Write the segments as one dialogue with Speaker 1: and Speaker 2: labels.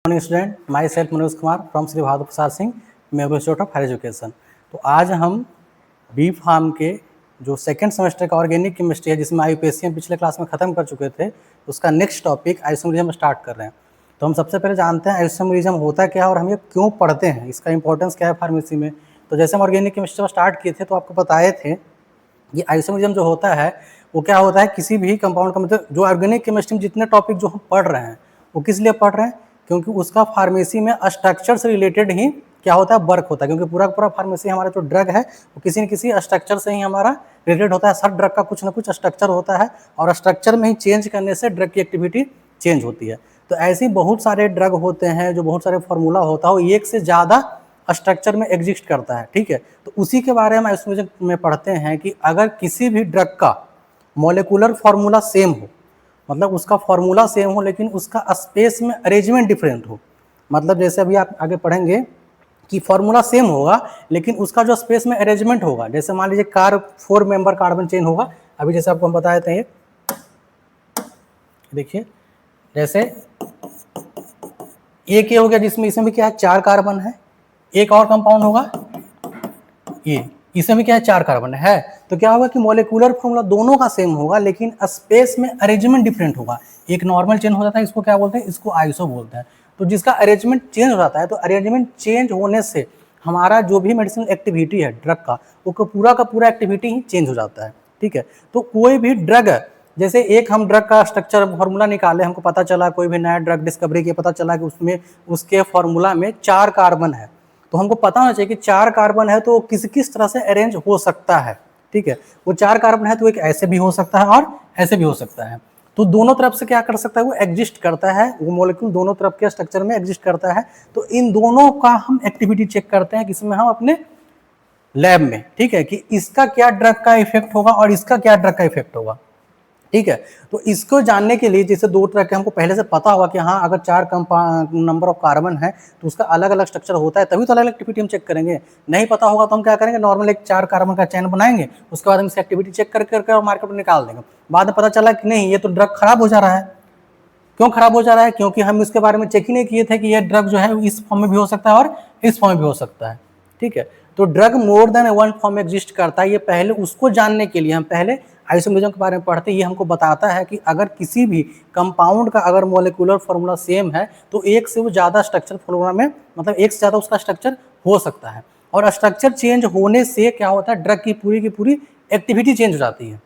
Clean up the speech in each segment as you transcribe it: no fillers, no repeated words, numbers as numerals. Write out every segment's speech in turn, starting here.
Speaker 1: Morning student, my self Manoj Kumar from Shri Bahadur Prasad Singh Megh institute of higher education. तो आज हम बी फार्म के जो सेकेंड सेमेस्टर का ऑर्गेनिक केमिस्ट्री है, जिसमें IUPAC हम पिछले क्लास में ख़त्म कर चुके थे, उसका नेक्स्ट टॉपिक आइसोमेरिज्म स्टार्ट कर रहे हैं। तो हम सबसे पहले जानते हैं आइसोमेरिज्म होता क्या है और हम ये क्यों पढ़ते हैं, इसका इंपॉर्टेंस क्या है फार्मेसी में। तो जैसे हम ऑर्गेनिक केमिस्ट्री स्टार्ट किए थे तो आपको बताए थे कि आइसोमेरिज्म जो होता है वो क्या होता है, किसी भी कंपाउंड का मतलब जो ऑर्गेनिक केमिस्ट्री में जितने टॉपिक जो हम पढ़ रहे हैं वो किस लिए पढ़ रहे हैं, क्योंकि उसका फार्मेसी में स्ट्रक्चर से रिलेटेड ही क्या होता है, वर्क होता है। क्योंकि पूरा पूरा फार्मेसी हमारा जो ड्रग है वो किसी न किसी स्ट्रक्चर से ही हमारा रिलेटेड होता है। हर ड्रग का कुछ ना कुछ स्ट्रक्चर होता है और स्ट्रक्चर में ही चेंज करने से ड्रग की एक्टिविटी चेंज होती है। तो ऐसे बहुत सारे ड्रग होते हैं, जो बहुत सारे फार्मूला होता है वो एक से ज़्यादा स्ट्रक्चर में एग्जिस्ट करता है। ठीक है, तो उसी के बारे में आइसोमेरिज्म में पढ़ते हैं कि अगर किसी भी ड्रग का मॉलिक्यूलर फार्मूला सेम हो, मतलब उसका फार्मूला सेम हो लेकिन उसका स्पेस में अरेंजमेंट डिफरेंट हो। मतलब जैसे अभी आप आगे पढ़ेंगे कि फार्मूला सेम होगा लेकिन उसका जो स्पेस में अरेंजमेंट होगा, जैसे मान लीजिए 4 मेंबर कार्बन चेन होगा। अभी जैसे आपको हम बताए थे, देखिए जैसे एक ये हो गया जिसमें इसमें भी क्या है 4 कार्बन है, एक और कंपाउंड होगा ये, इसमें भी क्या है 4 कार्बन है। तो क्या होगा कि मॉलिक्यूलर फॉर्मूला दोनों का सेम होगा लेकिन स्पेस में अरेंजमेंट डिफरेंट होगा। एक नॉर्मल चेन हो जाता है, इसको क्या बोलते हैं, इसको आइसो बोलते हैं। तो जिसका अरेंजमेंट चेंज हो जाता है, तो अरेंजमेंट चेंज होने से हमारा जो भी मेडिसिनल एक्टिविटी है ड्रग का, वो पूरा का पूरा एक्टिविटी ही चेंज हो जाता है। ठीक है, तो कोई भी ड्रग है, जैसे एक हम ड्रग का स्ट्रक्चर फार्मूला निकाले, हमको पता चला कोई भी नया ड्रग डिस्कवरी किया, पता चला कि उसमें उसके फार्मूला में 4 कार्बन है, तो हमको पता होना चाहिए कि 4 कार्बन है तो किस किस तरह से अरेंज हो सकता है। ठीक है, वो 4 कार्बन है तो एक ऐसे भी हो सकता है और ऐसे भी हो सकता है। तो दोनों तरफ से क्या कर सकता है, वो एग्जिस्ट करता है, वो मॉलिक्यूल दोनों तरफ के स्ट्रक्चर में एग्जिस्ट करता है। तो इन दोनों का हम एक्टिविटी चेक करते हैं किसमें, हम अपने लैब में। ठीक है, कि इसका क्या ड्रग का इफेक्ट होगा और इसका क्या ड्रग का इफेक्ट होगा। ठीक है, तो इसको जानने के लिए जैसे 2 तरह के हमको पहले से पता होगा कि हाँ अगर 4 नंबर ऑफ कार्बन है तो उसका अलग अलग स्ट्रक्चर होता है, तभी तो अलग अलग एक्टिविटी हम चेक करेंगे। नहीं पता होगा तो हम क्या करेंगे, नॉर्मल एक 4 कार्बन का चैन बनाएंगे, उसके बाद हम इसकी एक्टिविटी चेक करके और मार्केट में निकाल देंगे। बाद में पता चला कि नहीं ये तो ड्रग खराब हो जा रहा है। क्यों खराब हो जा रहा है, क्योंकि हम इसके बारे में चेक ही नहीं किए थे कि ये ड्रग जो है इस फॉर्म में भी हो सकता है और इस फॉर्म में भी हो सकता है। ठीक है, तो drug more than one form में एग्जिस्ट करता है। ये पहले उसको जानने के लिए हम पहले आइसोमेरिज्म के बारे में पढ़ते हैं। ये हमको बताता है कि अगर किसी भी कंपाउंड का अगर मॉलिक्यूलर फार्मूला सेम है तो एक से वो ज़्यादा स्ट्रक्चर फार्मूला में, मतलब एक से ज़्यादा उसका स्ट्रक्चर हो सकता है। और स्ट्रक्चर चेंज होने से क्या होता है, ड्रग की पूरी एक्टिविटी चेंज हो जाती है।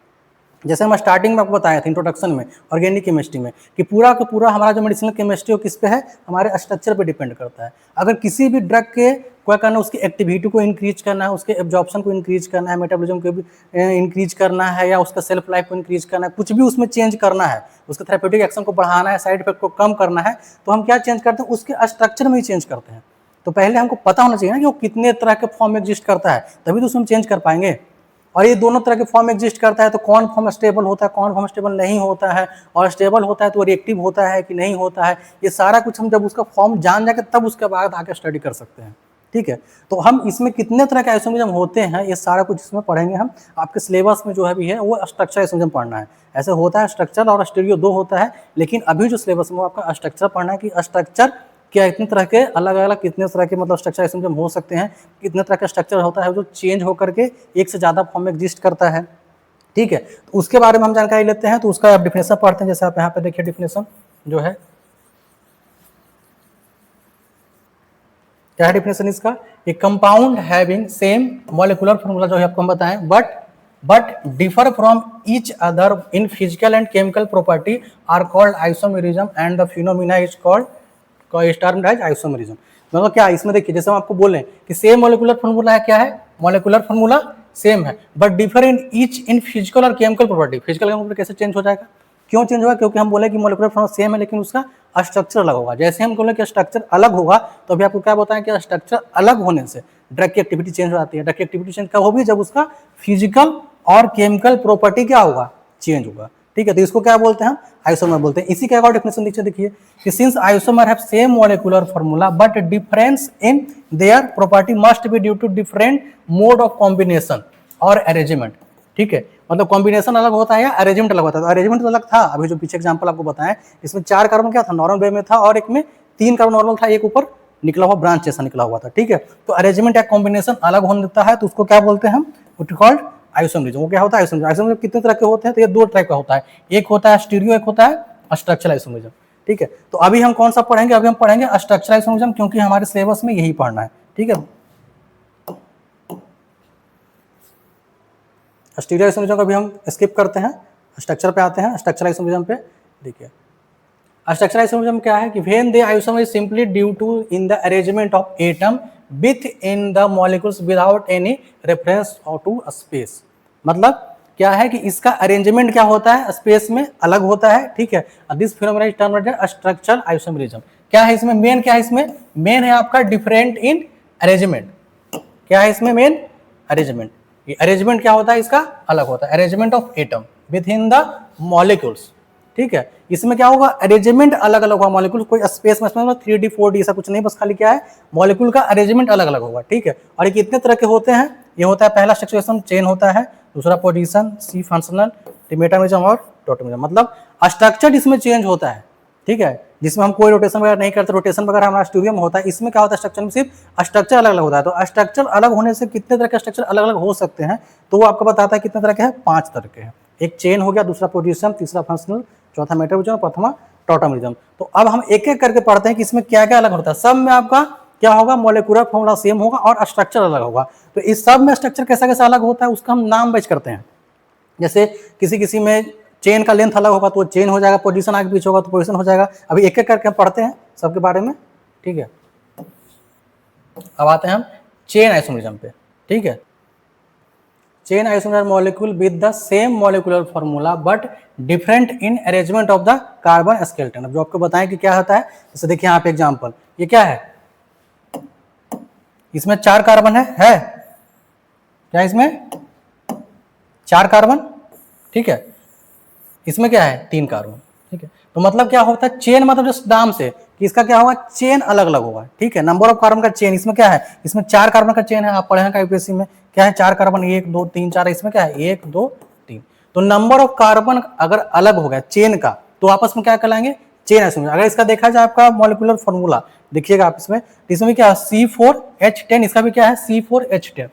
Speaker 1: जैसे हम स्टार्टिंग में आपको बताया था इंट्रोडक्शन में ऑर्गेनिक केमिस्ट्री में कि पूरा का पूरा हमारा जो मेडिसिनल केमिस्ट्री हो किस पे है, हमारे स्ट्रक्चर पे डिपेंड करता है। अगर किसी भी ड्रग के क्या करना है, उसकी एक्टिविटी को इंक्रीज करना है, उसके एब्जॉर्प्शन को इंक्रीज करना है, मेटाबॉलिज्म को इंक्रीज करना है, या उसका सेल्फ लाइफ को इंक्रीज करना है, कुछ भी उसमें चेंज करना है, उसके थेरेप्यूटिक एक्शन को बढ़ाना है, साइड इफेक्ट को कम करना है, तो हम क्या चेंज करते हैं, उसके स्ट्रक्चर में ही चेंज करते हैं। तो पहले हमको पता होना चाहिए ना कि वो कितने तरह के फॉर्म में एग्जिस्ट करता है, तभी तो उसमें चेंज कर पाएंगे। और ये दोनों तरह के फॉर्म एग्जिस्ट करता है, तो कौन फॉर्म स्टेबल होता है, कौन फॉर्म स्टेबल नहीं होता है, और स्टेबल होता है तो रिएक्टिव होता है कि नहीं होता है, ये सारा कुछ हम जब उसका फॉर्म जान जाके तब उसके बाद आके स्टडी कर सकते हैं। ठीक है, तो हम इसमें कितने तरह के आइसोमेरिज्म होते हैं ये सारा कुछ इसमें पढ़ेंगे हम। आपके सिलेबस में जो है भी है वो स्ट्रक्चर आइसोमेरिज्म पढ़ना है। ऐसे होता है स्ट्रक्चर और स्टीरियो 2 होता है, लेकिन अभी जो सिलेबस में वो आपका स्ट्रक्चर पढ़ना है कि स्ट्रक्चर क्या इतने तरह के अलग अलग कितने तरह के मतलब स्ट्रक्चर आइसोमेरिज्म हो सकते हैं, कितने तरह का स्ट्रक्चर होता है जो चेंज होकर के एक से ज़्यादा फॉर्म में एग्जिस्ट करता है। ठीक है, तो उसके बारे में हम जानकारी लेते हैं। तो उसका आप डिफिनेशन पढ़ते हैं, जैसे आप यहाँ पे देखिए डिफिनेशन जो है, क्या है डिफिनेशन इसका, a compound having same molecular formula जो है आपको हम बताएं but differ from each other in physical and chemical property are called isomerism and the phenomena is called termed as isomerism. मतलब क्या, इसमें देखिए जैसे हम आपको बोले कि सेम मॉलिक्यूलर फॉर्मूला है, क्या है, मॉलिक्यूलर फॉर्मूला सेम है but differ in each in physical और केमिकल प्रॉपर्टी। फिजिकल केमिकल कैसे चेंज हो जाएगा, क्यों चेंज होगा, क्योंकि हम बोले कि मॉलिक्यूलर फॉर्मूला सेम है लेकिन उसका स्ट्रक्चर अलग होगा। जैसे हम बोले कि स्ट्रक्चर अलग होगा तो अभी आपको क्या बताएं कि स्ट्रक्चर अलग होने से ड्रग की एक्टिविटी चेंज हो जाती है। ड्रग की एक्टिविटी चेंज कब होगी, जब उसका फिजिकल और केमिकल प्रॉपर्टी क्या होगा, चेंज होगा। ठीक है, तो इसको क्या बोलते हैं हम, आइसोमर बोलते हैं। इसी का एक और डेफिनेशन नीचे देखिए कि since isomer have same molecular formula but difference in their property must be due to different mode of combination और अरेंजमेंट। ठीक है, मतलब कॉम्बिनेशन अलग होता है या अरेंजमेंट अलग होता है। तो अरेंजमेंट तो अलग था, अभी जो पीछे एग्जांपल आपको बताएं इसमें 4 कार्बन क्या था, नॉर्मल वे में था, और एक में 3 कार्बन नॉर्मल था, एक ऊपर निकला हुआ ब्रांच जैसा निकला हुआ था, ठीक है। तो अरेंजमेंट या कॉम्बिनेशन अलग होने देता है, तो उसको क्या बोलते हैं हम, व्हाट कॉल्ड आइसोमरिज्म। वो क्या होता है आइसोमरिज्म। आइसोमरिज्म कितने तरह के होते हैं, तो ये 2 टाइप का होता है, एक होता है स्टीरियो, एक होता है स्ट्रक्चरल आइसोमरिज्म, ठीक है। तो अभी हम कौन सा पढ़ेंगे, अभी हम पढ़ेंगे स्ट्रक्चरल आइसोमरिज्म, क्योंकि हमारे सिलेबस में यही पढ़ना है, ठीक है। स्टीरियो आइसोमरिज्म को अभी हम स्किप करते हैं, स्ट्रक्चर पे आते हैं, स्ट्रक्चरल आइसोमरिज्म पे। देखिए स्ट्रक्चरल आइसोमरिज्म क्या है कि when the isomer is simply due to in the arrangement of atom within the molecules without any reference to space. मतलब क्या है कि इसका अरेंजमेंट क्या होता है, स्पेस में अलग होता है, ठीक है। This phenomena is termed as structural isomerism. क्या है इसमें मेन, क्या है इसमें मेन है आपका डिफरेंट इन अरेंजमेंट। क्या है इसमें मेन, अरेंजमेंट। ये अरेंजमेंट क्या होता है इसका, अलग होता है, arrangement of atom with in the molecules, ठीक है। इसमें क्या होगा, अरेंजमेंट अलग अलग होगा मॉलिक्यूल, कोई स्पेस में 3D 4D ऐसा कुछ नहीं, बस खाली क्या है मॉलिक्यूल का अरेंजमेंट अलग अलग होगा, ठीक है। और ये कितने तरह के होते हैं, ये होता है पहला स्ट्रक्चरेशन चेन होता है, दूसरा पोजीशन, सी फंक्शनल, मेटामरिज्म और टोटमिज्म। मतलब स्ट्रक्चर इसमें चेंज होता है, ठीक है, जिसमें हम कोई रोटेशन वगैरह नहीं करते, रोटेशन वगैरह हमारा स्टूडियो में होता है। इसमें क्या होता है स्ट्रक्चर में सिर्फ स्ट्रक्चर अलग अलग होता है। तो स्ट्रक्चर अलग होने से कितने तरह के स्ट्रक्चर अलग अलग हो सकते हैं, तो वो आपको बताता है कितने तरह के हैं, 5 तरह के हैं। एक चेन हो गया, दूसरा पोजीशन, तीसरा फंक्शनल, चौथा मेटामरिज्म, प्रथमा टोटमिज्म। तो अब हम एक एक करके पढ़ते हैं कि इसमें क्या क्या अलग होता है। सब में आपका क्या होगा, मोलेकुलर फॉर्मूला सेम होगा और स्ट्रक्चर अलग होगा। तो इस सब में स्ट्रक्चर कैसा कैसा अलग होता है उसका हम नाम वाइज करते हैं। जैसे किसी किसी में चेन का लेंथ अलग होगा तो चेन हो जाएगा, पोजीशन आगे पीछे होगा तो पोजीशन हो जाएगा। अभी एक एक करके हम पढ़ते हैं सबके बारे में, ठीक है। अब आते हैं हम चेन आइसोमरिज्म पे, ठीक है। Chain isomer molecule with the same molecular formula but different in arrangement of the carbon skeleton. अब जो आपको बताएं कि क्या होता है, जैसे देखिए यहाँ पे एग्जांपल, ये क्या है, इसमें 4 कार्बन है क्या, इसमें 4 कार्बन, ठीक है। इसमें क्या है 3 कार्बन, ठीक है। तो मतलब क्या होता है चेन, मतलब जस्ट नाम से कि इसका क्या होगा, चेन अलग अलग होगा, ठीक है। नंबर ऑफ कार्बन का चेन, इसमें क्या है, इसमें 4 कार्बन का चेन है, आप पढ़े हैं यूपीएससी में, क्या है 4 कार्बन, 1 2 3 4, इसमें क्या है 1 2 3। तो नंबर ऑफ कार्बन अगर अलग हो गया चेन का तो आपस में क्या कहलाएंगे, चेन आइसोमर। अगर इसका देखा जाए आपका मॉलिक्यूलर फॉर्मूला देखिएगा आप इसमें क्या है C4H10, इसका भी क्या है C4H10,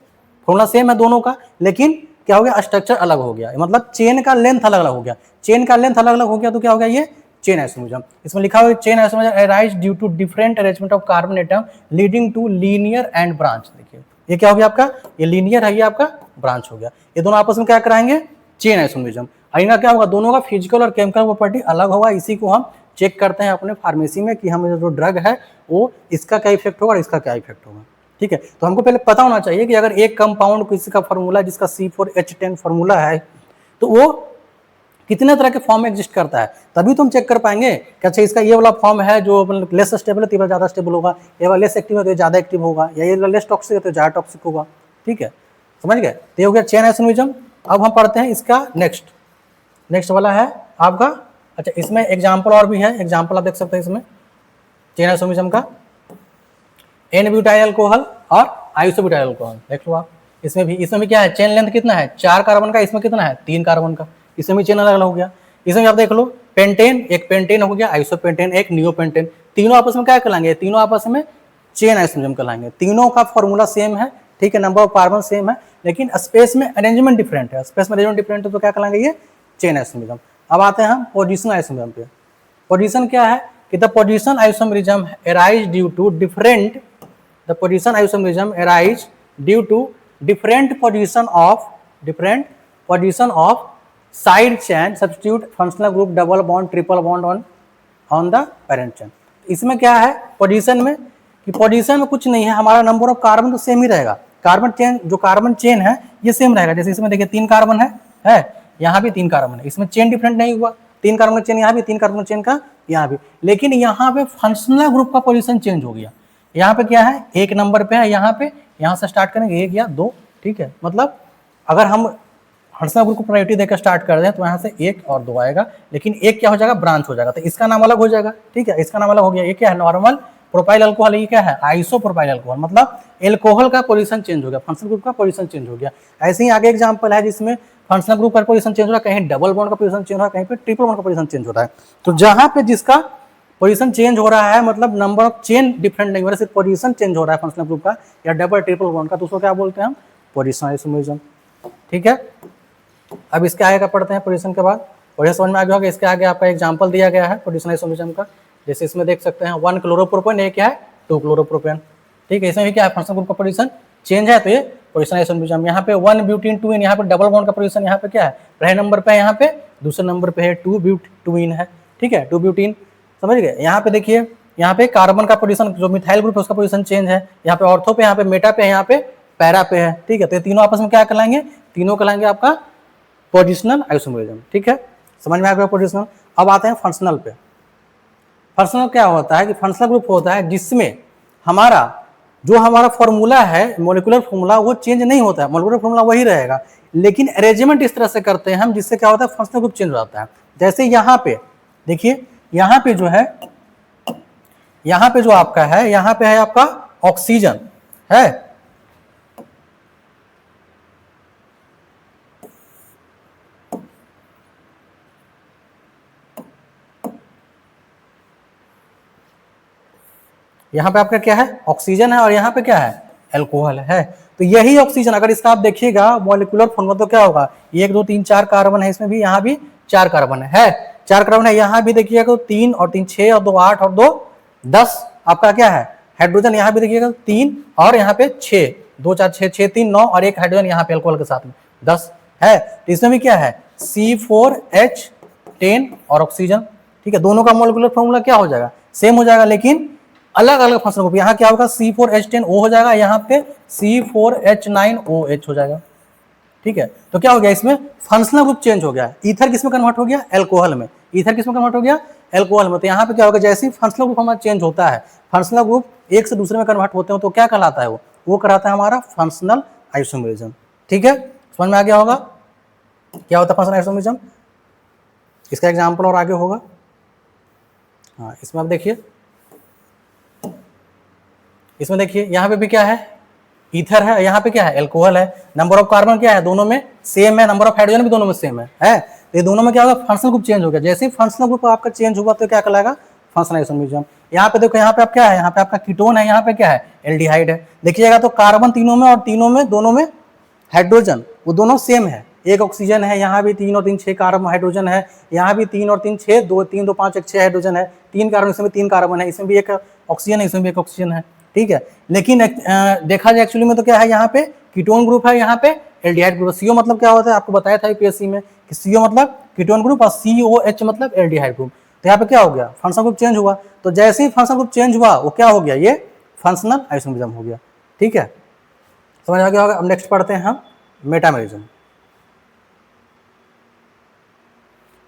Speaker 1: फॉर्मूला सेम है दोनों का, लेकिन क्या हो गया स्ट्रक्चर अलग हो गया, मतलब चेन का लेंथ अलग अलग हो गया। चेन का लेंथ अलग अलग हो गया तो क्या हो गया, ये चेन आइसोमरिज्म। इसमें लिखा हुआ है chain isomerism arise due to different arrangement of carbon atom leading to linear and branch. देखिए ये क्या हो गया आपका, ये लीनियर है, ये आपका ब्रांच हो गया। ये दोनों आपस में क्या कराएंगे, चेन आइसोमरिज्म। इनका क्या होगा, दोनों का फिजिकल और केमिकल प्रॉपर्टी अलग होगा। इसी को हम चेक करते हैं अपने फार्मेसी में कि हमें जो ड्रग है वो इसका क्या इफेक्ट होगा और इसका क्या इफेक्ट होगा, ठीक है। तो हमको पहले पता होना चाहिए कि अगर एक कंपाउंड किसी का फार्मूला जिसका C4H10 फार्मूला है तो वो कितने तरह के फॉर्म में एग्जिस्ट करता है, तभी तो हम चेक कर पाएंगे कि अच्छा इसका ये वाला फॉर्म है जो मतलब लेस स्टेबल है तो ज़्यादा स्टेबल होगा, ये वाला लेस एक्टिव है तो ज़्यादा एक्टिव होगा, या ये लेस टॉक्सिक है तो ज़्यादा टॉक्सिक होगा, ठीक है, समझ गए। तो ये हो गया चेन आइसोमरिज्म। अब हम पढ़ते हैं इसका नेक्स्ट वाला है आपका, अच्छा इसमें एग्जाम्पल और भी है, एग्जाम्पल आप देख सकते हैं इसमें चेन आइसोमरिज्म का, N-ब्यूटाइल अल्कोहल और आइसोब्यूटाइल अल्कोहल देख लो आप। इसमें भी क्या है, चेन लेंथ कितना है 4 कार्बन का, इसमें कितना है 3 कार्बन का, इसमें भी चेन अलग अलग हो गया। इसमें आप देख लो पेंटेन, एक पेंटेन हो गया, आइसोपेंटेन, एक नियोपेंटेन, तीनों आपस में क्या कहलाएंगे, तीनों आपस में चेन आइसोमरिज्म कहलाएंगे। तीनों का फॉर्मूला सेम है, ठीक है, नंबर ऑफ कार्बन सेम है, लेकिन स्पेस में अरेंजमेंट डिफरेंट है। स्पेस में अरेंजमेंट डिफरेंट है तो क्या कहलाएंगे, ये चेन आइसोमरिज्म। अब आते हैं हम पोजीशन आइसोमरिज्म पे। पोजीशन क्या है कि the position isomerism arise due to different, the position isomerism arise due to different position of side chain substitute functional group double bond triple bond on the parent chain। इसमें क्या है position में कि position में कुछ नहीं है, हमारा नंबर ऑफ कार्बन तो सेम ही रहेगा, कार्बन चेन जो कार्बन चेन है ये सेम रहेगा। जैसे इसमें देखिए 3 कार्बन है यहाँ भी 3 कार्बन है, इसमें चेन डिफरेंट नहीं हुआ, 3 कार्बन का चेन यहाँ भी, 3 कार्बन चेन का यहाँ भी, लेकिन यहाँ पे फंक्शनल ग्रुप का पोजीशन चेंज हो गया। यहाँ पे क्या है 1 नंबर पे है, यहाँ से स्टार्ट करेंगे 1 या 2, ठीक है। मतलब अगर हम फंक्शनल ग्रुप को प्रायोरिटी देकर स्टार्ट कर दें तो यहाँ से 1 और 2 आएगा, लेकिन एक क्या हो जाएगा ब्रांच हो जाएगा, तो इसका नाम अलग हो जाएगा, ठीक है, इसका नाम अलग हो गया। ये क्या है नॉर्मल प्रोपाइल अल्कोहल, ये क्या है आइसो प्रोपाइल अल्कोहल, मतलब एल्कोहल का पोजीशन चेंज हो गया, फंक्शनल ग्रुप का पोजीशन चेंज हो गया। ऐसे ही आगे एग्जांपल है जिसमें फंक्शनल ग्रुप का पोजीशन चेंज हो रहा है, कहीं डबल बॉन्ड का पोजीशन चेंज हो रहा है, कहीं पे ट्रिपल बॉन्ड का पोजीशन चेंज हो रहा है। तो जहां पे जिसका पोजीशन चेंज हो रहा है मतलब नंबर ऑफ चेन डिफरेंट नहीं हो रहा, सिर्फ पोजीशन चेंज हो रहा है फंक्शनल ग्रुप का या डबल ट्रिपल बॉन्ड का, तो उसको क्या बोलते हैं हम, पोजीशन आइसोमरिज्म। ठीक है, अब इसके आगे का पढ़ते हैं पोजीशन के बाद। पोजीशन समझ में आ गया होगा। इसके आगे आपका एग्जांपल दिया गया है पोजीशन आइसोमरिज्म का, जैसे इसमें देख सकते हैं 1 क्लोरोप्रोपेन, ये क्या है 2 क्लोरोप्रोपेन। ठीक है, इसमें भी क्या है, फंक्शनल ग्रुप का पोजीशन चेंज है तो ये पोजीशन आइसोमरिज्म। यहाँ पे 1 ब्यूटीन 2 इन, यहाँ पे डबल बॉन्ड का पोजीशन यहाँ पे क्या है, पहले नंबर पे है, यहाँ पे दूसरे नंबर पे है 2 ब्यूटीन है। ठीक है, 2 ब्यूटीन, समझ गए। यहाँ पे देखिए, यहाँ पे कार्बन का पोजीशन जो मिथाइल ग्रुप है उसका पोजीशन चेंज है, यहाँ पे ऑर्थो पे, यहाँ पे मेटा पे, यहाँ पे पैरा पे है। ठीक है, तो ये तीनों आपस में क्या कहलाएंगे, तीनों कहलाएंगे आपका पोजिशनल आइसोमरिज्म। ठीक है, समझ में आ गया पोजिशनल। अब आते हैं फंक्शनल पे। फंक्शनल क्या होता है कि फंक्शनल ग्रुप होता है जिसमें हमारा जो हमारा फॉर्मूला है, मोलिकुलर फॉर्मूला, वो चेंज नहीं होता है, मोलिकुलर फॉर्मूला वही रहेगा, लेकिन अरेंजमेंट इस तरह से करते हैं हम जिससे क्या होता है, फंक्शनल ग्रुप चेंज हो जाता है। जैसे यहाँ पे देखिए, यहाँ पे जो है, यहाँ पे जो आपका है, यहाँ पे है आपका ऑक्सीजन है, यहाँ पे आपका क्या है, ऑक्सीजन है, और यहाँ पे क्या है, अल्कोहल है। तो यही ऑक्सीजन अगर इसका आप देखिएगा मॉलिक्यूलर फॉर्मूला तो क्या होगा, 1 2 3 4 कार्बन है इसमें भी, यहाँ भी 4 कार्बन है, 4 कार्बन है, यहाँ भी देखिएगा 3 और 3 6 और 2 8 और 2 10 आपका क्या है हाइड्रोजन, यहाँ भी देखिएगा 3 और यहाँ पे 6, 2 4 6 6 3 9 और एक हाइड्रोजन यहाँ पे अल्कोहल के साथ में 10 है। तो इसमें भी क्या है, C4H10 और ऑक्सीजन। ठीक है, दोनों का मॉलिक्यूलर फॉर्मूला क्या हो जाएगा, सेम हो जाएगा, लेकिन अलग अलग फंक्शनल ग्रुप। यहाँ क्या होगा, C4H10O हो जाएगा, यहाँ पे C4H9OH हो जाएगा। ठीक है, तो क्या हो गया, इसमें फंक्शनल ग्रुप चेंज हो गया। ईथर किसमें कन्वर्ट हो गया, एल्कोहल में। ईथर किसमें कन्वर्ट हो गया, एल्कोहल में। तो यहाँ पे क्या होगा, जैसे ही फंक्शनल ग्रुप हमारा चेंज होता है, फंक्शनल ग्रुप एक से दूसरे में कन्वर्ट होते हैं, तो क्या कहलाता है, वो कहलाता है हमारा फंक्शनल आइसोमरिज्म। ठीक है, समझ में आ गया होगा क्या होता है फंक्शनल आइसोमरिज्म। इसका एग्जाम्पल और आगे होगा। हाँ, इसमें आप देखिए, इसमें देखिए यहाँ पे भी क्या है, ईथर है, यहाँ पे क्या है, एल्कोहल है। नंबर ऑफ कार्बन क्या है, दोनों में सेम है, नंबर ऑफ हाइड्रोजन भी दोनों में सेम है। तो ये दोनों में क्या होगा, फंक्शनल ग्रुप चेंज हो गया। जैसे ही फंक्शनल ग्रुप आपका चेंज हुआ तो क्या कहलाएगा, फंक्शनल आइसोमरिज्म। यहाँ पे देखो, यहाँ पे आप क्या है, यहाँ पे आपका कीटोन है, यहाँ पे क्या है, एल्डिहाइड है। देखिएगा तो कार्बन तीनों में, और तीनों में दोनों में हाइड्रोजन वो दोनों सेम है, एक ऑक्सीजन है, यहाँ भी 3 और 3 6 कार्बन हाइड्रोजन है, यहाँ भी 3 और 3 6 2 3 2 5 1 6 हाइड्रोजन है, 3 कार्बन, इसमें 3 कार्बन है, इसमें भी एक ऑक्सीजन है, इसमें भी एक ऑक्सीजन है। ठीक है, लेकिन देखा जाए एक्चुअली में तो क्या है, यहाँ पे कीटोन ग्रुप है, यहाँ पे एल्डिहाइड ग्रुप। सीओ मतलब क्या होता है, आपको बताया था यूपीएससी में कि सीओ मतलब कीटोन ग्रुप और COH मतलब एल्डिहाइड ग्रुप। तो यहाँ पे क्या हो गया, फंक्शनल ग्रुप चेंज हुआ। तो जैसे ही फंक्शनल ग्रुप चेंज हुआ वो क्या हो गया, ये फंक्शनल आइसोमरिज्म हो गया। ठीक है, समझ आ गया होगा। अब नेक्स्ट पढ़ते हैं हम मेटामरिज्म।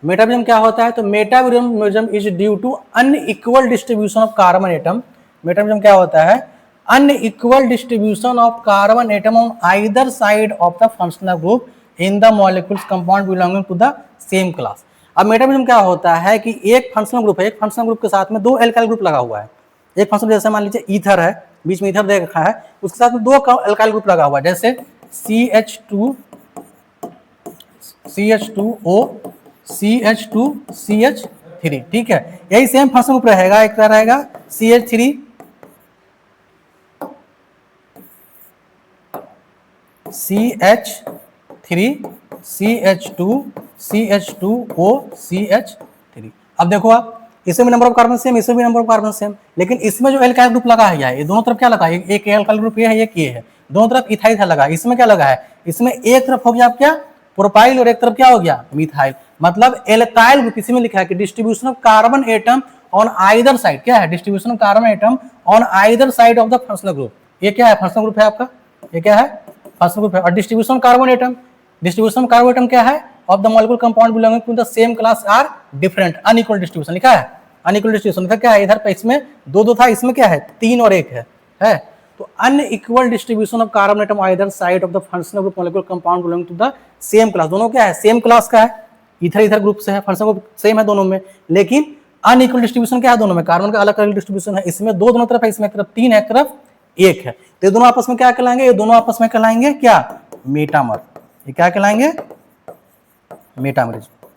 Speaker 1: मेटामरिज्म क्या होता है, तो metamerism is due to unequal distribution of carbon atom. Metamerism क्या होता है, unequal distribution of carbon atom on either side of the functional group in the molecules compound belonging to the same class. अब metamerism क्या होता है कि एक functional group है, एक फंक्शनल ग्रुप के साथ में 2 एल्काइल ग्रुप लगा हुआ है। एक फंक्शनल, जैसे मान लीजिए ईथर है, बीच में ईथर दे रखा है, उसके साथ में 2 एल्काइल ग्रुप लगा हुआ है, जैसे CH2O CH2CH3। ठीक है, यही सेम फंक्शनल ग्रुप रहेगा, एक रहेगा CH3 CH2 CH2O CH3। अब देखो आप, इसमें भी नंबर ऑफ कार्बन सेम, इसमें भी नंबर ऑफ कार्बन सेम, लेकिन इसमें जो एल्काइल ग्रुप लगा है, ये दोनों तरफ क्या लगा है, एक एल्काइल ग्रुप ये है, एक ये है, दोनों तरफ इथाइल था लगा। इसमें क्या लगा है, इसमें एक तरफ हो गया आप क्या, प्रोपाइल, और एक तरफ क्या हो गया, मिथाइल। मतलब एल्काइल ग्रुप, इसी में लिखा है कि distribution of carbon atom on either side, क्या है, distribution of carbon atom on either side of the functional group. ये क्या है, फंक्शनल ग्रुप है आपका, ये क्या है, फंक्शनल ग्रुप है। और distribution carbon atom, distribution carbon atom क्या है, of the molecule compound belonging to the same class are different, unequal distribution लिखा है, अनइक्वल डिस्ट्रीब्यूशन। फिर क्या है, इधर पे इसमें 2 था, इसमें क्या है 3 और 1 है। तो unequal distribution of carbon atom either side of the functional group molecule compound belonging to the same class. दोनों क्या है, सेम क्लास का है, इधर ग्रुप से है, फंक्शनल ग्रुप सेम है दोनों में, लेकिन अनइक्वल डिस्ट्रीब्यूशन क्या है दोनों में, कार्बन का अलग अलग डिस्ट्रीब्यूशन है। इसमें 2 दोनों तरफ है, इसमें एक तरफ 3 है, एक तरफ 1 है। तो ये दोनों आपस में क्या कहलाएंगे, ये दोनों आपस में कहलाएंगे क्या, मेटामर। ये क्या कहलाएंगे, मेटामरिज्म।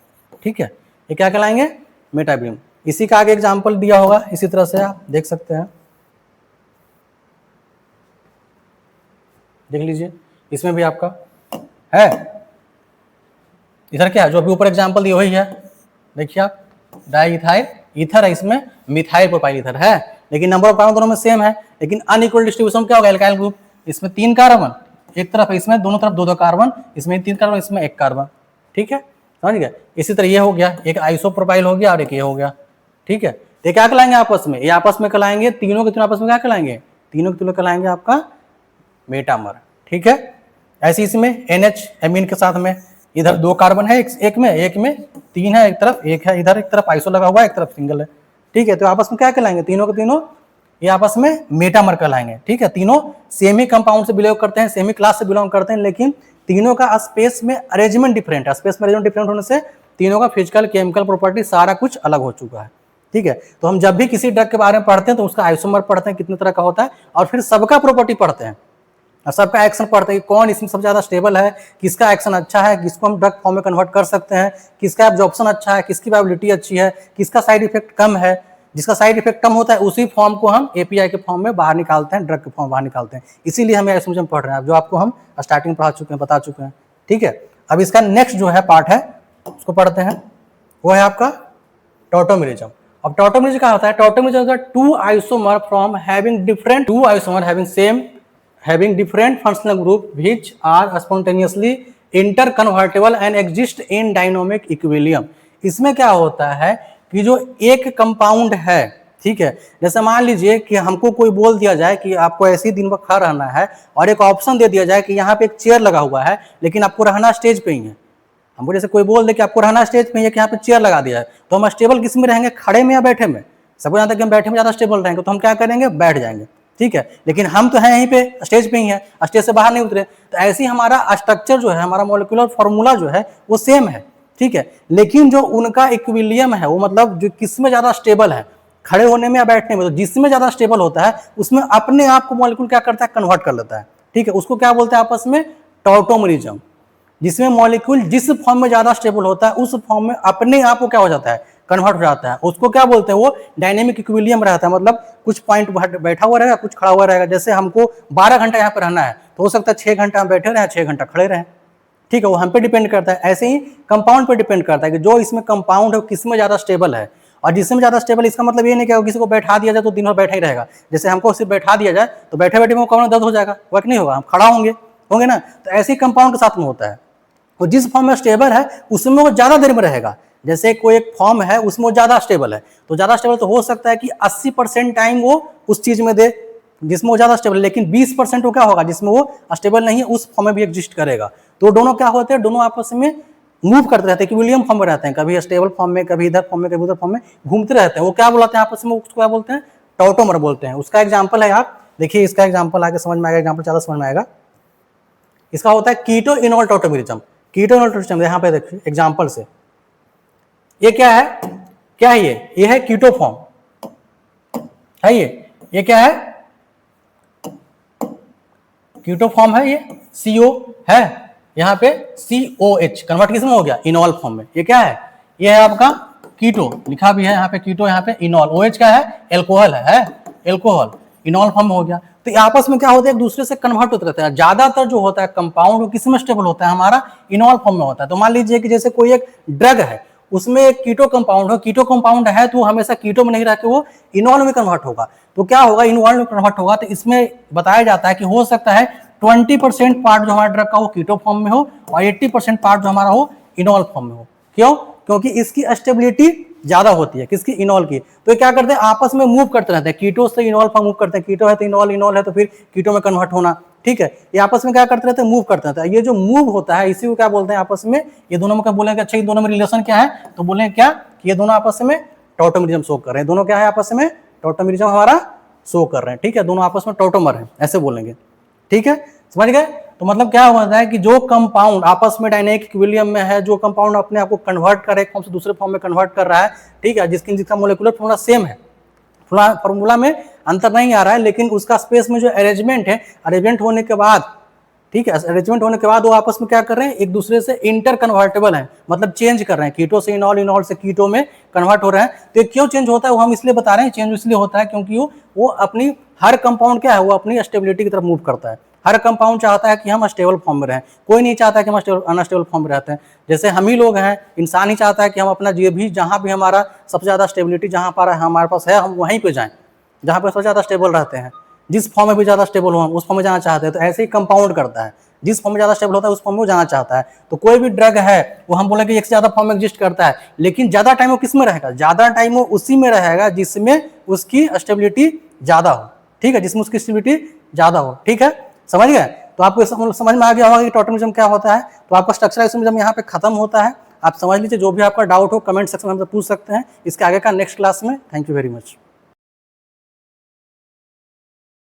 Speaker 1: ठीक है, ये क्या कहलाएंगे, मेटामरिज्म। इसी का आगे एग्जाम्पल दिया होगा, इसी तरह से आप देख सकते हैं, देख लीजिए इसमें भी आपका है। इधर क्या है, जो अभी ऊपर एग्जाम्पल दिया वही है, देखिए आप डाई इथाइल ईथर है, इसमें मिथाइल प्रोपाइल ईथर है, लेकिन नंबर ऑफ कार्बन दोनों में सेम है, लेकिन अनइक्वल डिस्ट्रीब्यूशन क्या होगा एल्काइल ग्रुप, इसमें 3 कार्बन एक तरफ है, इसमें दोनों तरफ 2-2 कार्बन, इसमें 3 कार्बन, इसमें 1 कार्बन, ठीक है, समझ गए। इसी तरह ये हो गया, एक आइसोप्रोपाइल हो गया और एक ये हो गया, ठीक है। ये क्या कहलाएंगे आपस में, ये आपस में कहलाएंगे, तीनों के तीनों आपस में क्या कहलाएंगे, तीनों के तीनों कहलाएंगे आपका मेटामर, ठीक है। ऐसे इसमें NH एमीन के साथ में इधर 2 कार्बन है, एक में 3 है, एक तरफ 1 है, इधर एक तरफ आइसो लगा हुआ है, एक तरफ सिंगल है, ठीक है। तो आपस में क्या कहलाएंगे, तीनों के तीनों ये आपस में मेटामर कहलाएंगे, ठीक है। तीनों सेम ही कंपाउंड से बिलोंग करते हैं, सेम ही क्लास से बिलोंग करते हैं, लेकिन तीनों का स्पेस में अरेंजमेंट डिफरेंट है। स्पेस में अरेंजमेंट डिफरेंट होने से तीनों का फिजिकल केमिकल प्रॉपर्टी सारा कुछ अलग हो चुका है, ठीक है। तो हम जब भी किसी ड्रग के बारे में पढ़ते हैं तो उसका आइसोमर पढ़ते हैं कितने तरह का होता है, और फिर सबका प्रॉपर्टी पढ़ते हैं और सबका एक्शन पढ़ते हैं कि कौन इसमें सबसे ज्यादा स्टेबल है, किसका एक्शन अच्छा है, किसको हम ड्रग फॉर्म में कन्वर्ट कर सकते हैं, किसका एब्जॉर्प्शन अच्छा है, किसकी वायबिलिटी अच्छी है, किसका साइड इफेक्ट कम है। जिसका साइड इफेक्ट कम होता है उसी फॉर्म को हम API के फॉर्म में बाहर निकालते हैं, ड्रग के फॉर्म बाहर निकालते हैं, इसीलिए हम आइसोमरिज्म पढ़ रहे हैं, जो आपको हम स्टार्टिंग में पढ़ा चुके हैं, बता चुके हैं, ठीक है। अब इसका नेक्स्ट जो है पार्ट है उसको पढ़ते हैं, वो है आपका टॉटोमेरिज्म। अब टॉटोमेरिज्म क्या होता है, tautomerism two isomer from having different two isomer having same having different functional group which are spontaneously interconvertible and exist in dynamic equilibrium। इसमें क्या होता है कि जो एक कंपाउंड है, ठीक है, जैसे मान लीजिए कि हमको कोई बोल दिया जाए कि आपको ऐसे ही दिन भर खड़ा रहना है, और एक ऑप्शन दे दिया जाए कि यहाँ पे एक चेयर लगा हुआ है लेकिन आपको रहना स्टेज पे ही है। हमको जैसे कोई बोल दे कि आपको रहना स्टेज पे ही है, कि यहाँ पे चेयर लगा दिया है, तो हम स्टेबल किस में रहेंगे, खड़े में या बैठे में। सबको जानता है कि हम बैठे में ज्यादा स्टेबल रहेंगे, तो हम क्या करेंगे, बैठ जाएंगे, ठीक है। लेकिन हम तो हैं यहीं पे, स्टेज पे ही हैं, स्टेज से बाहर नहीं उतरे। तो ऐसे ही हमारा स्ट्रक्चर जो है, हमारा मॉलिक्यूलर फॉर्मूला जो है वो सेम है, ठीक है, लेकिन जो उनका इक्विलिब्रियम है, वो मतलब जो किसमें ज्यादा स्टेबल है, खड़े होने में या बैठने में, तो जिसमें ज्यादा स्टेबल होता है उसमें अपने आप को मॉलिक्यूल क्या करता है, कन्वर्ट कर लेता है, ठीक है। उसको क्या बोलते हैं आपस में, टॉटोमेरिज्म। जिसमें मॉलिक्यूल जिस फॉर्म में ज्यादा स्टेबल होता है उस फॉर्म में अपने आप को क्या हो जाता है, कन्वर्ट हो जाता है। उसको क्या बोलते हैं, वो डायनेमिक इक्विलिब्रियम रहता है, मतलब कुछ पॉइंट बैठा हुआ रहेगा, कुछ खड़ा हुआ रहेगा। जैसे हमको 12 घंटा यहाँ पर रहना है, तो हो सकता है 6 घंटा हम बैठे रहे, 6 घंटा खड़े रहे, ठीक है, वो हम पे डिपेंड करता है। ऐसे ही कंपाउंड पे डिपेंड करता है कि जो इसमें कंपाउंड है किस में ज्यादा स्टेबल है, और जिसमें ज्यादा स्टेबल, इसका मतलब ये नहीं कि किसी को बैठा दिया जाए तो दिन भर बैठा ही रहेगा। जैसे हमको सिर्फ बैठा दिया जाए तो बैठे बैठे में कमर दर्द हो जाएगा, वर्क नहीं होगा, हम खड़ा होंगे ना। तो ऐसे ही कंपाउंड के साथ में होता है, वो जिस फॉर्म में स्टेबल है उसमें वो ज्यादा देर में रहेगा। जैसे कोई एक फॉर्म है उसमें वो ज्यादा स्टेबल है, तो ज्यादा स्टेबल तो हो सकता है कि 80% टाइम वो उस चीज में दे जिसमें वो ज्यादा स्टेबल, लेकिन 20% वो क्या होगा जिसमें वो स्टेबल नहीं है, उस फॉर्म में भी एग्जिस्ट करेगा। तो दोनों क्या होते हैं, दोनों आपस में मूव करते रहते हैं, इक्विलिब्रियम फॉर्म में रहते हैं, कभी स्टेबल फॉर्म में, कभी इधर फॉर्म में, कभी उधर फॉर्म में घूमते रहते हैं। वो क्या बोलते हैं आपस में, उसको क्या बोलते हैं, टॉटोमर बोलते हैं। उसका एग्जाम्पल है, आप देखिए, इसका एग्जाम्पल आगे समझ में आएगा, एग्जाम्पल ज्यादा समझ में आएगा। इसका होता है कीटो इनॉल टॉटोमेरिज्म। कीटो इनॉल टॉटोमेरिज्म यहाँ पे देखिए एग्जाम्पल से, ये क्या है, क्या है ये है कीटो फॉर्म है, ये क्या है, कीटो फॉर्म है, ये CO है, यहाँ पे COH कन्वर्ट किसमें हो गया, इनॉल फॉर्म में। ये क्या है, ये है आपका कीटो, लिखा भी है यहाँ पे कीटो, यहाँ पे इनॉल, OH क्या है, एल्कोहल है एल्कोहल, इनॉल फॉर्म में हो गया। तो आपस में क्या होता है, एक दूसरे से कन्वर्ट होते रहते हैं। ज्यादातर जो होता है कंपाउंड वो किसमें स्टेबल होता है, हमारा इनॉल फॉर्म में होता है। तो मान लीजिए कि जैसे कोई एक ड्रग है, उसमें एक कीटो कंपाउंड हो, कीटो कंपाउंड है तो हमेशा कीटो में नहीं रह के वो इनॉल में कन्वर्ट होगा। तो क्या होगा, इनॉल में कन्वर्ट होगा। तो इसमें बताया जाता है कि हो सकता है 20% पार्ट जो हमारा ड्रग का वो कीटो फॉर्म में हो और 80% पार्ट जो हमारा हो इनॉल फॉर्म में हो। क्यों, क्योंकि इसकी स्टेबिलिटी ज्यादा होती है, किसकी, इनॉल की। तो ये क्या करते हैं, आपस में मूव करते रहते हैं, कीटो से इनॉल फॉर्म मूव करते हैं, कीटो है तो इनॉल, इनॉल है तो फिर कीटो में कन्वर्ट होना, ठीक है। ये आपस में क्या करते रहते हैं, मूव करते रहते हैं। ये जो मूव होता है इसी को क्या बोलते हैं आपस में, ये दोनों में क्या बोलेंगे, अच्छा ये दोनों में रिलेशन क्या है, तो बोलेंगे क्या कि ये दोनों आपस में टॉटोमेरिज्म शो कर रहे हैं। दोनों क्या है, आपस में टॉटोमेरिज्म हमारा शो कर रहे हैं, ठीक है, दोनों आपस में टॉटोमर है, ऐसे बोलेंगे, ठीक है, समझ गए। तो मतलब क्या होता है कि जो कंपाउंड आपस में डायनेमिक इक्विलिब्रियम में है, जो कंपाउंड अपने आप को कन्वर्ट कर एक फॉर्म से दूसरे फॉर्म में कन्वर्ट कर रहा है, ठीक है, जिसका मोलेकुलर फॉर्मूला सेम है, फॉर्मूला में अंतर नहीं आ रहा है, लेकिन उसका स्पेस में जो अरेंजमेंट है, अरेंजमेंट होने के बाद, ठीक है। अरेंजमेंट होने के बाद वो आपस में क्या कर रहे हैं, एक दूसरे से इंटर कन्वर्टेबल है, मतलब चेंज कर रहे हैं, कीटो से इनॉल, इनॉल से कीटो में कन्वर्ट हो रहे हैं। तो क्यों चेंज होता है वो हम इसलिए बता रहे हैं, चेंज इसलिए होता है क्योंकि वो अपनी हर कंपाउंड क्या है, वो अपनी स्टेबिलिटी की तरफ मूव करता है। हर कंपाउंड चाहता है कि हम स्टेबल फॉर्म में रहें, कोई नहीं चाहता है कि हम अनस्टेबल फॉर्म में रहते हैं। जैसे हम ही लोग हैं, इंसान ही चाहता है कि हम अपना जो भी जहाँ भी हमारा सबसे ज़्यादा स्टेबिलिटी जहाँ पर हमारे पास है, हम वहीं पे जाएं जहाँ पर सबसे ज़्यादा स्टेबल रहते हैं। जिस फॉर्म में भी ज़्यादा स्टेबल हो हम उस फॉर्म में जाना चाहते हैं। तो ऐसे ही कंपाउंड करता है, जिस फॉर्म में ज़्यादा स्टेबल होता है उस फॉर्म में वो जाना चाहता है। तो कोई भी ड्रग है वो हम बोले कि एक से ज़्यादा फॉर्म में एग्जिस्ट करता है, लेकिन ज़्यादा टाइम वो किस में रहेगा, ज़्यादा टाइम वो उसी में रहेगा जिसमें उसकी स्टेबिलिटी ज़्यादा हो। ठीक है, जिसमें उसकी स्टेबिलिटी ज़्यादा हो। ठीक है, समझ गए। तो आपको समझ में आ गया होगा कि टोटलिज्म क्या होता है। तो आपका स्ट्रक्चरलिज्म यहाँ पे खत्म होता है। आप समझ लीजिए, जो भी आपका डाउट हो कमेंट सेक्शन में हमसे पूछ सकते हैं इसके आगे का नेक्स्ट क्लास में। Thank you very much.